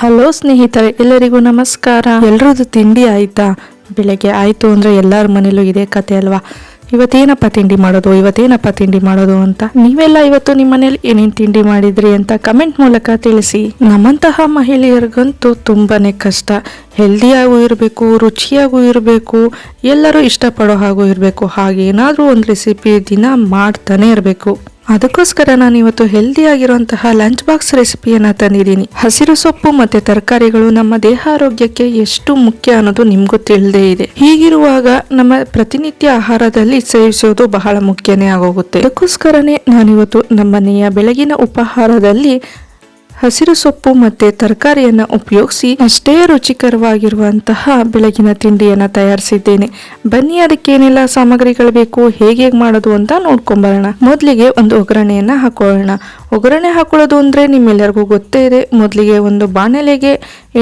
Hello ಸ್ನೇಹಿತರೆ, ಎಲ್ಲರಿಗೂ ನಮಸ್ಕಾರ. ಎಲ್ರದ್ದು ತಿಂಡಿ ಆಯ್ತಾ? ಬೆಳಗ್ಗೆ ಆಯ್ತು ಅಂದ್ರೆ ಎಲ್ಲರ ಮನೇಲೂ ಇದೇ ಕತೆ ಅಲ್ವಾ? ಇವತ್ತೇನಪ್ಪ ತಿಂಡಿ ಮಾಡೋದು ಅಂತ. ನೀವೆಲ್ಲ ಇವತ್ತು ನಿಮ್ಮ ಮನೇಲಿ ಏನೇನ್ ತಿಂಡಿ ಮಾಡಿದ್ರಿ ಅಂತ ಕಮೆಂಟ್ ಮೂಲಕ ತಿಳಿಸಿ. ನಮ್ಮಂತಹ ಮಹಿಳೆಯರಿಗಂತೂ ತುಂಬಾನೇ ಕಷ್ಟ. ಹೆಲ್ದಿಯಾಗೂ ಇರಬೇಕು, ರುಚಿಯಾಗೂ ಇರಬೇಕು, ಎಲ್ಲರೂ ಇಷ್ಟಪಡೋ ಹಾಗೂ ಇರಬೇಕು. ಹಾಗೇನಾದ್ರೂ ಒಂದು ರೆಸಿಪಿ ದಿನ ಮಾಡ್ತಾನೆ ಇರಬೇಕು. ಅದಕ್ಕೋಸ್ಕರ ನಾನು ಇವತ್ತು ಹೆಲ್ದಿ ಆಗಿರುವಂತಹ ಲಂಚ್ ಬಾಕ್ಸ್ ರೆಸಿಪಿಯನ್ನ ತಂದಿದ್ದೀನಿ. ಹಸಿರು ಸೊಪ್ಪು ಮತ್ತೆ ತರಕಾರಿಗಳು ನಮ್ಮ ದೇಹ ಆರೋಗ್ಯಕ್ಕೆ ಎಷ್ಟು ಮುಖ್ಯ ಅನ್ನೋದು ನಿಮ್ಗೂ ತಿಳಿದೇ ಇದೆ. ಹೀಗಿರುವಾಗ ನಮ್ಮ ಪ್ರತಿನಿತ್ಯ ಆಹಾರದಲ್ಲಿ ಸೇವಿಸೋದು ಬಹಳ ಮುಖ್ಯನೇ ಆಗೋಗುತ್ತೆ. ಅದಕ್ಕೋಸ್ಕರನೇ ನಾನಿವತ್ತು ನಮ್ಮನೆಯ ಬೆಳಗಿನ ಉಪಹಾರದಲ್ಲಿ ಹಸಿರು ಸೊಪ್ಪು ಮತ್ತೆ ತರಕಾರಿಯನ್ನ ಉಪಯೋಗಿಸಿ ಅಷ್ಟೇ ರುಚಿಕರವಾಗಿರುವಂತಹ ಬೆಳಗಿನ ತಿಂಡಿಯನ್ನ ತಯಾರಿಸಿದ್ದೇನೆ. ಬನ್ನಿ, ಅದಕ್ಕೇನೆಲ್ಲ ಸಾಮಗ್ರಿಗಳು ಬೇಕು, ಹೇಗೆ ಮಾಡೋದು ಅಂತ ನೋಡ್ಕೊಂಬರೋಣ. ಮೊದಲಿಗೆ ಒಂದು ಒಗ್ಗರಣೆಯನ್ನ ಹಾಕೊಳ್ಳೋಣ. ಒಗ್ಗರಣೆ ಹಾಕೊಳ್ಳೋದು ಅಂದ್ರೆ ನಿಮ್ಮೆಲ್ಲರಿಗೂ ಗೊತ್ತೇ ಇದೆ. ಮೊದಲಿಗೆ ಒಂದು ಬಾಣಲೆಗೆ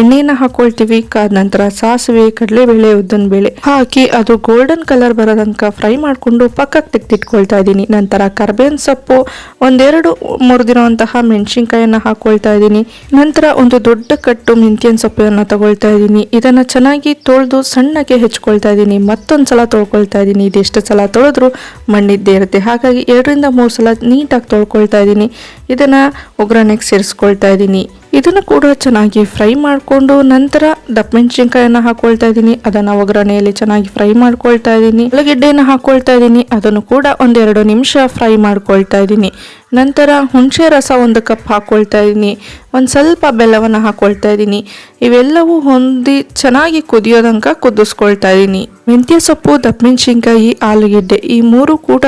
ಎಣ್ಣೆಯನ್ನ ಹಾಕೊಳ್ತೀವಿ. ಕಾದ ನಂತರ ಸಾಸಿವೆ, ಕಡಲೆಬೇಳೆ, ಉದ್ದಿನ ಬೇಳೆ ಹಾಕಿ ಅದು ಗೋಲ್ಡನ್ ಕಲರ್ ಬರೋದಂಕ ಫ್ರೈ ಮಾಡ್ಕೊಂಡು ಪಕ್ಕಕ್ಕೆ ತೆಗೆದಿಟ್ಕೊಳ್ತಾ ಇದ್ದೀನಿ. ನಂತರ ಕರ್ಬೇವಿನ ಸೊಪ್ಪು, ಒಂದೆರಡು ಮುರಿದಿರುವಂತಹ ಮೆಣಸಿನ್ಕಾಯನ್ನ ಹಾಕೊಳ್ತಾ ಇದ್ದೀನಿ. ನಂತರ ಒಂದು ದೊಡ್ಡ ಕಟ್ಟು ಮೆಂತ್ಯನ ಸೊಪ್ಪನ್ನ ತಗೊಳ್ತಾ ಇದ್ದೀನಿ. ಇದನ್ನ ಚೆನ್ನಾಗಿ ತೊಳೆದು ಸಣ್ಣಗೆ ಹೆಚ್ಕೊಳ್ತಾ ಇದ್ದೀನಿ. ಮತ್ತೊಂದ್ಸಲ ತೊಳ್ಕೊಳ್ತಾ ಇದ್ದೀನಿ. ಇದೆಷ್ಟು ಸಲ ತೊಳೆದ್ರು ಮಣ್ಣಿದ್ದೇ ಇರುತ್ತೆ, ಹಾಗಾಗಿ 2 ರಿಂದ 3 ಸಲ ನೀಟಾಗಿ ತೊಳ್ಕೊಳ್ತಾ ಇದ್ದೀನಿ. ಇದನ್ನ ಒಗ್ಗರಣೆಗೆ ಸೇರಿಸ್ಕೊಳ್ತಾ ಇದ್ದೀನಿ. ಇದನ್ನು ಕೂಡ ಚೆನ್ನಾಗಿ ಫ್ರೈ ಮಾಡಿಕೊಂಡು ನಂತರ ದಪ್ಪ ಮೆಣಸಿನ್ಕಾಯನ್ನ ಹಾಕೊಳ್ತಾ ಇದ್ದೀನಿ. ಅದನ್ನ ಒಗ್ಗರಣೆಯಲ್ಲಿ ಚೆನ್ನಾಗಿ ಫ್ರೈ ಮಾಡ್ಕೊಳ್ತಾ ಇದ್ದೀನಿ. ಉಳ್ಳಾಗಡ್ಡೆಯನ್ನು ಹಾಕೊಳ್ತಾ ಇದ್ದೀನಿ. ಅದನ್ನು ಕೂಡ 1-2 ನಿಮಿಷ ಫ್ರೈ ಮಾಡ್ಕೊಳ್ತಾ ಇದ್ದೀನಿ. ನಂತರ ಹುಣಸೆ ರಸ 1 ಕಪ್ ಹಾಕೊಳ್ತಾ ಇದ್ದೀನಿ. ಒಂದು ಸ್ವಲ್ಪ ಬೆಲ್ಲವನ್ನು ಹಾಕೊಳ್ತಾ ಇದ್ದೀನಿ. ಇವೆಲ್ಲವೂ ಹೊಂದಿ ಚೆನ್ನಾಗಿ ಕುದಿಯೋದಂಕ ಕುದಿಸ್ಕೊಳ್ತಾ ಇದ್ದೀನಿ. ಮೆಂತ್ಯ ಸೊಪ್ಪು, ದಪ್ಪ ಮೆಣಸಿನ್ಕಾಯಿ, ಆಲೂಗೆಡ್ಡೆ ಈ 3 ಕೂಡ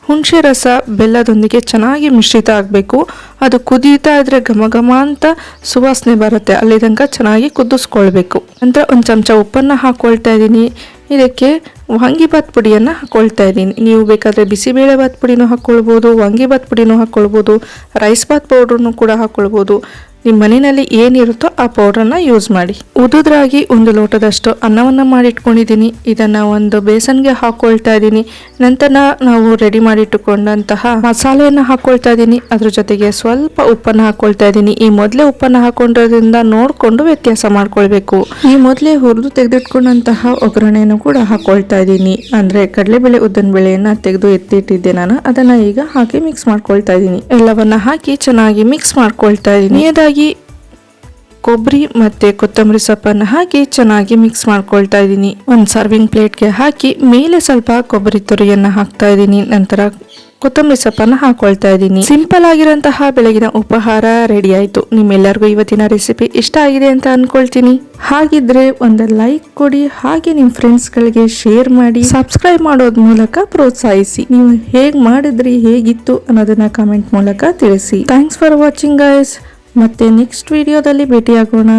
ಹುಣಸೆ ರಸ ಬೆಲ್ಲದೊಂದಿಗೆ ಚೆನ್ನಾಗಿ ಮಿಶ್ರಿತ ಆಗಬೇಕು. ಅದು ಕುದೀತಾ ಇದ್ರೆ ಘಮ ಘಮ ಅಂತ ಸುವಾಸನೆ ಬರುತ್ತೆ. ಅಲ್ಲಿ ತನಕ ಚೆನ್ನಾಗಿ ಕುದಿಸ್ಕೊಳ್ಬೇಕು. ನಂತರ 1 ಚಮಚ ಉಪ್ಪನ್ನು ಹಾಕೊಳ್ತಾ ಇದ್ದೀನಿ. ಇದಕ್ಕೆ ವಾಂಗಿಬಾತ್ ಪುಡಿಯನ್ನು ಹಾಕೊಳ್ತಾ ಇದ್ದೀನಿ. ನೀವು ಬೇಕಾದರೆ ಬಿಸಿಬೇಳೆ ಬಾತ್ ಪುಡಿನೂ ಹಾಕ್ಕೊಳ್ಬೋದು, ವಾಂಗಿಬಾತ್ ಪುಡಿನೂ ಹಾಕ್ಕೊಳ್ಬೋದು, ರೈಸ್ ಬಾತ್ ಪೌಡ್ರನ್ನು ಕೂಡ ಹಾಕ್ಕೊಳ್ಬೋದು. ನಿಮ್ಮ ಮನೆಯಲ್ಲಿ ಏನಿರುತ್ತೋ ಆ ಪೌಡ್ರನ್ನ ಯೂಸ್ ಮಾಡಿ. ಉದುದ್ರಾಗಿ 1 ಲೋಟದಷ್ಟು ಅನ್ನವನ್ನು ಮಾಡಿಟ್ಕೊಂಡಿದ್ದೀನಿ. ಇದನ್ನು ಒಂದು ಬೇಸನ್ಗೆ ಹಾಕೊಳ್ತಾ ಇದ್ದೀನಿ. ನಂತರ ನಾವು ರೆಡಿ ಮಾಡಿಟ್ಟುಕೊಂಡಂತಹ ಮಸಾಲೆಯನ್ನು ಹಾಕೊಳ್ತಾ ಇದ್ದೀನಿ. ಅದ್ರ ಜೊತೆಗೆ ಸ್ವಲ್ಪ ಉಪ್ಪನ್ನು ಹಾಕೊಳ್ತಾ ಇದ್ದೀನಿ. ಈ ಮೊದಲೇ ಉಪ್ಪನ್ನು ಹಾಕೊಂಡ್ರಿಂದ ನೋಡಿಕೊಂಡು ವ್ಯತ್ಯಾಸ ಮಾಡ್ಕೊಳ್ಬೇಕು. ಈ ಮೊದಲೇ ಹುರಿದು ತೆಗೆದಿಟ್ಕೊಂಡಂತಹ ಒಗ್ಗರಣೆಯನ್ನು ಕೂಡ ಹಾಕೊಳ್ತಾ ಇದ್ದೀನಿ. ಅಂದ್ರೆ ಕಡಲೆಬೇಳೆ, ಉದ್ದಿನ ಬೇಳೆಯನ್ನ ತೆಗೆದು ಎತ್ತಿಟ್ಟಿದ್ದೆ ನಾನು. ಅದನ್ನ ಈಗ ಹಾಕಿ ಮಿಕ್ಸ್ ಮಾಡ್ಕೊಳ್ತಾ ಇದ್ದೀನಿ. ಎಲ್ಲವನ್ನ ಹಾಕಿ ಚೆನ್ನಾಗಿ ಮಿಕ್ಸ್ ಮಾಡ್ಕೊಳ್ತಾ ಇದ್ದೀನಿ. ಕೊಬ್ಬರಿ ಮತ್ತೆ ಕೊತ್ತಂಬರಿ ಸೊಪ್ಪನ್ನು ಹಾಕಿ ಚೆನ್ನಾಗಿ ಮಿಕ್ಸ್ ಮಾಡ್ಕೊಳ್ತಾ ಇದ್ದೀನಿ. ಒಂದು ಸರ್ವಿಂಗ್ ಪ್ಲೇಟ್ಗೆ ಹಾಕಿ ಮೇಲೆ ಸ್ವಲ್ಪ ಕೊಬ್ಬರಿ ತುರಿಯನ್ನ ಹಾಕ್ತಾ ಇದ್ದೀನಿ. ನಂತರ ಕೊತ್ತಂಬರಿ ಸೊಪ್ಪನ್ನು ಹಾಕೊಳ್ತಾ ಇದ್ದೀನಿ. ಸಿಂಪಲ್ ಆಗಿರುವಂತಹ ಬೆಳಗಿನ ಉಪಹಾರ ರೆಡಿ ಆಯ್ತು. ನಿಮ್ಮೆಲ್ಲರಿಗೂ ಇವತ್ತಿನ ರೆಸಿಪಿ ಇಷ್ಟ ಆಗಿದೆ ಅಂತ ಅನ್ಕೊಳ್ತೀನಿ. ಹಾಗಿದ್ರೆ ಒಂದು ಲೈಕ್ ಕೊಡಿ, ಹಾಗೆ ನಿಮ್ಮ ಫ್ರೆಂಡ್ಸ್ಗಳಿಗೆ ಶೇರ್ ಮಾಡಿ, ಸಬ್ಸ್ಕ್ರೈಬ್ ಮಾಡೋದ್ ಮೂಲಕ ಪ್ರೋತ್ಸಾಹಿಸಿ. ನೀವು ಹೇಗ್ ಮಾಡಿದ್ರಿ, ಹೇಗಿತ್ತು ಅನ್ನೋದನ್ನ ಕಮೆಂಟ್ ಮೂಲಕ ತಿಳಿಸಿ. Thanks for watching guys. ಮತ್ತೆ ನೆಕ್ಸ್ಟ್ ವಿಡಿಯೋದಲ್ಲಿ ಭೇಟಿಯಾಗೋಣ.